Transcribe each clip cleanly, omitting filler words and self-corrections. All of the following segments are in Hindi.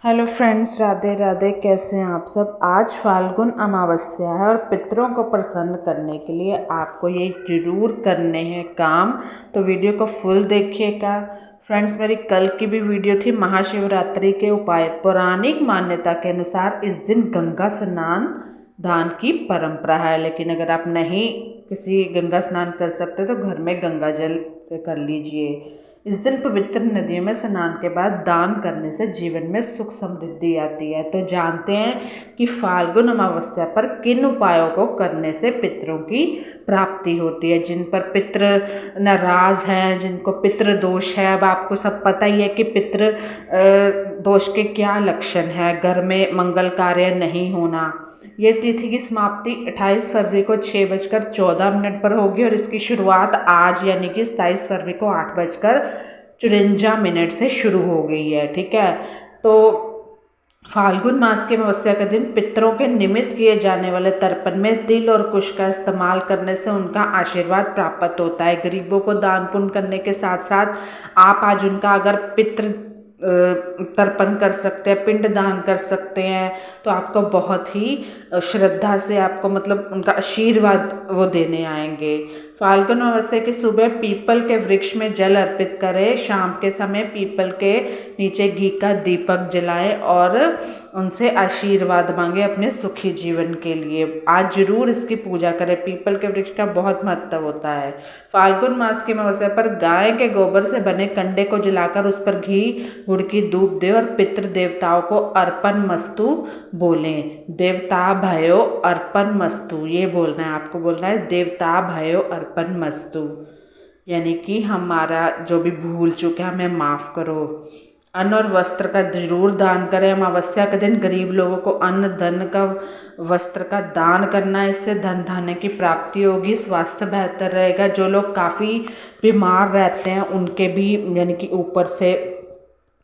Hello friends, Radhe Radhe. कैसे हैं आप सब। आज फाल्गुन अमावस्या है और पितरों को प्रसन्न करने के लिए आपको ये ज़रूर करने हैं काम। तो वीडियो को फुल देखिएगा फ्रेंड्स। मेरी कल की भी वीडियो थी महाशिवरात्रि के उपाय। पौराणिक मान्यता के अनुसार इस दिन गंगा स्नान दान की परंपरा है, लेकिन अगर आप नहीं किसी गंगा स्नान कर सकते तो घर में गंगा जल से कर लीजिए। इस दिन पवित्र नदियों में स्नान के बाद दान करने से जीवन में सुख समृद्धि आती है। तो जानते हैं कि फाल्गुन अमावस्या पर किन उपायों को करने से पितरों की प्राप्ति होती है। जिन पर पितृ नाराज हैं, जिनको पितृ दोष है। अब आपको सब पता ही है कि पितृ दोष के क्या लक्षण है। घर में मंगल कार्य नहीं होना। ये तिथि की समाप्ति 28 फरवरी को 6:14 पर होगी और इसकी शुरुआत आज यानी कि 27 फरवरी को 8:54 से शुरू हो गई है। ठीक है, तो फाल्गुन मास की अमावस्या के दिन पितरों के निमित्त किए जाने वाले तर्पण में तिल और कुश का इस्तेमाल करने से उनका आशीर्वाद प्राप्त होता है। गरीबों को दान पुण्य करने के साथ साथ आप आज उनका अगर पितृ तर्पण कर सकते हैं, पिंड दान कर सकते हैं, तो आपको बहुत ही श्रद्धा से आपको मतलब उनका आशीर्वाद वो देने आएंगे। फाल्गुन अमावस्या की सुबह पीपल के वृक्ष में जल अर्पित करें। शाम के समय पीपल के नीचे घी का दीपक जलाएं और उनसे आशीर्वाद मांगे अपने सुखी जीवन के लिए। आज जरूर इसकी पूजा करें। पीपल के वृक्ष का बहुत महत्व होता है। फाल्गुन मास की अमावस्या पर गाय के गोबर से बने कंडे को जलाकर उस पर घी गुड़ की धूप दे और पितृ देवताओं को अर्पण मस्तु बोलें। देवता भयो अर्पण मस्तु, ये बोलना है आपको। बोलना है देवता भयो अर्पण मस्तु, यानी कि हमारा जो भी भूल चुके हमें माफ़ करो। अन्न और वस्त्र का जरूर दान करें। अमावस्या के दिन गरीब लोगों को अन्न धन का वस्त्र का दान करना है। इससे धन धान्य की प्राप्ति होगी, स्वास्थ्य बेहतर रहेगा। जो लोग काफ़ी बीमार रहते हैं उनके भी यानी कि ऊपर से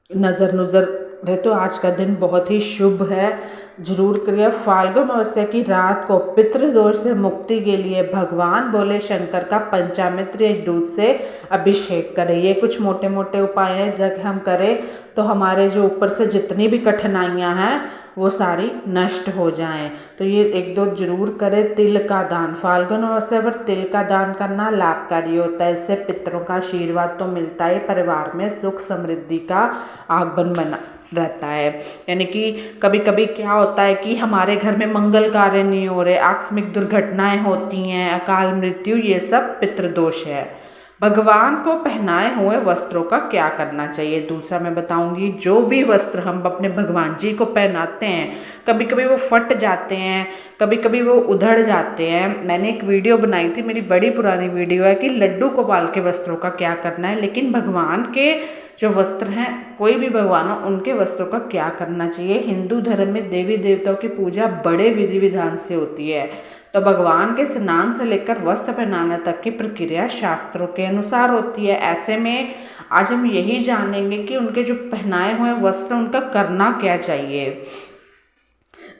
नज़र है, तो आज का दिन बहुत ही शुभ है, जरूर करिए। फाल्गुन अमावस्या की रात को पितृदोष से मुक्ति के लिए भगवान भोले शंकर का पंचामृत दूध से अभिषेक करें। ये कुछ मोटे मोटे उपाय हैं, जब हम करें तो हमारे जो ऊपर से जितनी भी कठिनाइयां हैं वो सारी नष्ट हो जाएं। तो ये एक दो जरूर करें। तिल का दान, फाल्गुन अमावस्या पर तिल का दान करना लाभकारी होता है। इससे पितरों का आशीर्वाद तो मिलता है, परिवार में सुख समृद्धि का आगमन बना रहता है। यानी कि कभी कभी क्या होता है कि हमारे घर में मंगल कार्य नहीं हो रहे, आकस्मिक दुर्घटनाएं होती हैं, अकाल मृत्यु, ये सब पितृदोष है। भगवान को पहनाए हुए वस्त्रों का क्या करना चाहिए, दूसरा मैं बताऊंगी। जो भी वस्त्र हम अपने भगवान जी को पहनाते हैं, कभी कभी वो फट जाते हैं, कभी कभी वो उधड़ जाते हैं। मैंने एक वीडियो बनाई थी, मेरी बड़ी पुरानी वीडियो है कि लड्डू गोपाल के वस्त्रों का क्या करना है। लेकिन भगवान के जो वस्त्र हैं, कोई भी भगवान हो, उनके वस्त्रों का क्या करना चाहिए। हिंदू धर्म में देवी देवताओं की पूजा बड़े विधि विधान से होती है, तो भगवान के स्नान से लेकर वस्त्र पहनाने तक की प्रक्रिया शास्त्रों के अनुसार होती है। ऐसे में आज हम यही जानेंगे कि उनके जो पहनाए हुए वस्त्र उनका करना क्या चाहिए।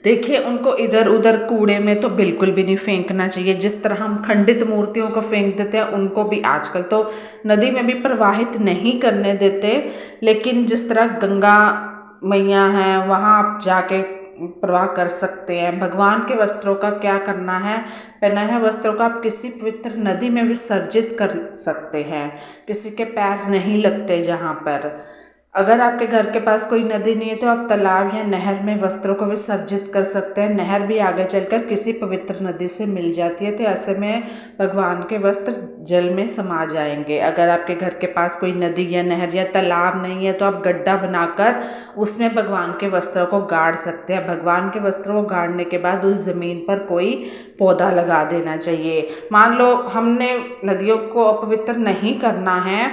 देखिए, उनको इधर उधर कूड़े में तो बिल्कुल भी नहीं फेंकना चाहिए। जिस तरह हम खंडित मूर्तियों को फेंक देते हैं, उनको भी आजकल तो नदी में भी प्रवाहित नहीं करने देते, लेकिन जिस तरह गंगा मैया हैं वहाँ आप जाके प्रवाह कर सकते हैं। भगवान के वस्त्रों का क्या करना है, पहनाए हुए वस्त्रों का आप किसी पवित्र नदी में विसर्जित कर सकते हैं। किसी के पैर नहीं लगते जहाँ पर। अगर आपके घर के पास कोई नदी नहीं है तो आप तालाब या नहर में वस्त्रों को विसर्जित कर सकते हैं। नहर भी आगे चलकर किसी पवित्र नदी से मिल जाती है, तो ऐसे में भगवान के वस्त्र जल में समा जाएंगे। अगर आपके घर के पास कोई नदी या नहर या तालाब नहीं है तो आप गड्ढा बनाकर उसमें भगवान के वस्त्रों को गाड़ सकते हैं। भगवान के वस्त्रों को गाड़ने के बाद उस ज़मीन पर कोई पौधा लगा देना चाहिए। मान लो हमने नदियों को अपवित्र नहीं करना है,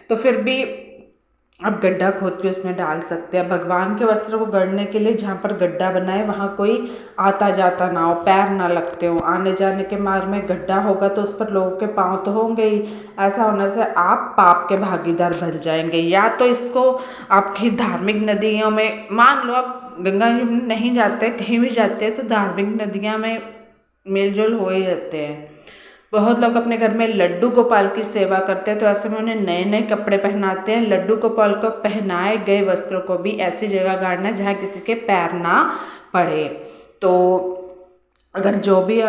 तो फिर भी आप गड्ढा खोद के उसमें डाल सकते हैं। भगवान के वस्त्र को गढ़ने के लिए जहाँ पर गड्ढा बनाए वहाँ कोई आता जाता ना हो, पैर ना लगते हो। आने जाने के मार्ग में गड्ढा होगा तो उस पर लोगों के पाँव तो होंगे ही। ऐसा होने से आप पाप के भागीदार बन जाएंगे। या तो इसको आपकी धार्मिक नदियों में, मान लो आप गंगा में नहीं जाते, कहीं भी जाते हैं तो धार्मिक नदियाँ में मेल जोल हो ही जाते हैं, बहुत लोग अपने घर में लड्डू गोपाल की सेवा करते हैं, तो ऐसे में उन्हें नए नए कपड़े पहनाते हैं। लड्डू गोपाल को पहनाए गए वस्त्रों को भी ऐसी जगह गाड़ना है जहाँ किसी के पैर ना पड़े। तो अगर जो भी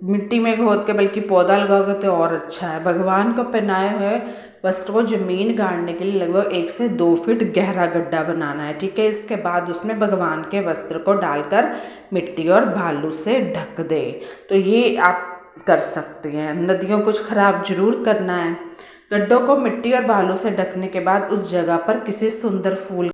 मिट्टी में खोद के बल्कि पौधा लगाओगे तो और अच्छा है। भगवान को पहनाए हुए वस्त्र को जमीन गाड़ने के लिए लगभग 1 से 2 फीट गहरा गड्ढा बनाना है, ठीक है। इसके बाद उसमें भगवान के वस्त्र को डालकर मिट्टी और बालू से ढक दे। तो ये आप कर सकते हैं। नदियों कुछ खराब जरूर करना है। गड्ढों को मिट्टी और बालू से ढकने के बाद उस जगह पर किसी सुंदर फूल